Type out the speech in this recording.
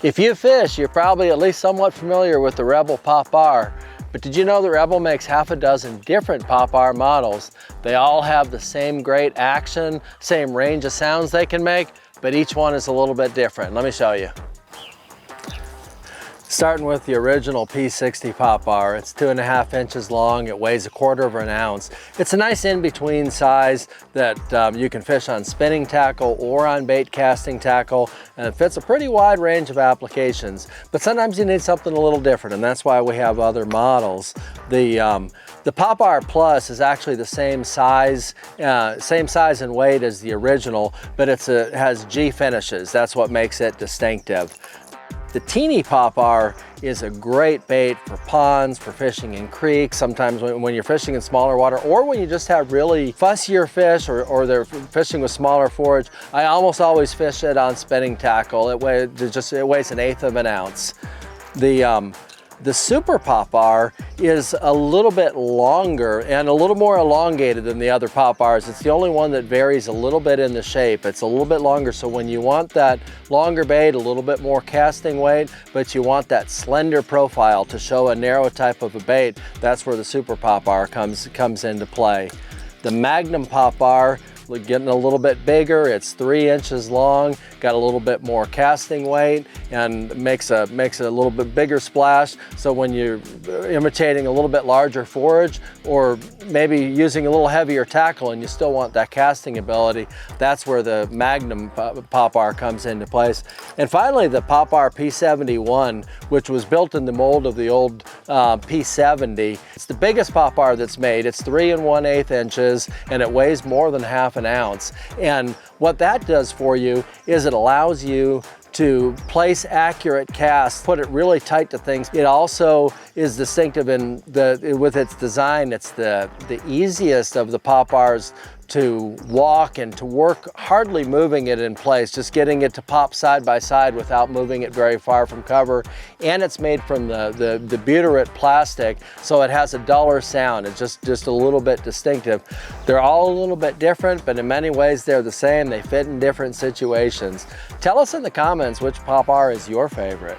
If you fish, you're probably at least somewhat familiar with the Rebel Pop-R. But did you know that Rebel makes half a dozen different Pop-R models? They all have the same great action, same range of sounds they can make, but each one is a little bit different. Let me show you. Starting with the original P60 Pop-R. It's 2.5 inches long. It weighs 1/4 ounce. It's a nice in-between size that you can fish on spinning tackle or on bait casting tackle, and it fits a pretty wide range of applications. But sometimes you need something a little different, and that's why we have other models. The Pop-R Plus is actually the same size and weight as the original, but it has G finishes. That's what makes it distinctive. The Teeny Pop-R is a great bait for ponds, for fishing in creeks, sometimes when you're fishing in smaller water, or when you just have really fussier fish or they're fishing with smaller forage. I almost always fish it on spinning tackle. It weighs 1/8 ounce. The Super Pop-R is a little bit longer and a little more elongated than the other Pop-Rs. It's the only one that varies a little bit in the shape. It's a little bit longer, so when you want that longer bait, a little bit more casting weight, but you want that slender profile to show a narrow type of a bait, that's where the Super Pop-R comes into play. The Magnum Pop-R, getting a little bit bigger. It's 3 inches long, got a little bit more casting weight, and makes a little bit bigger splash. So when you're imitating a little bit larger forage, or maybe using a little heavier tackle and you still want that casting ability, that's where the Magnum Pop-R comes into place. And finally, the Pop-R P71, which was built in the mold of the old P70. It's the biggest Pop-R that's made. It's 3 1/8 inches, and it weighs more than 1/2 ounce. And what that does for you is it allows you to place accurate casts, put it really tight to things. It also is distinctive with its design. It's the easiest of the Pop-Rs to walk and to work, hardly moving it in place, just getting it to pop side by side without moving it very far from cover. And it's made from the butyrate plastic, so it has a duller sound. It's just a little bit distinctive. They're all a little bit different, but in many ways they're the same. They fit in different situations. Tell us in the comments which Pop-R is your favorite.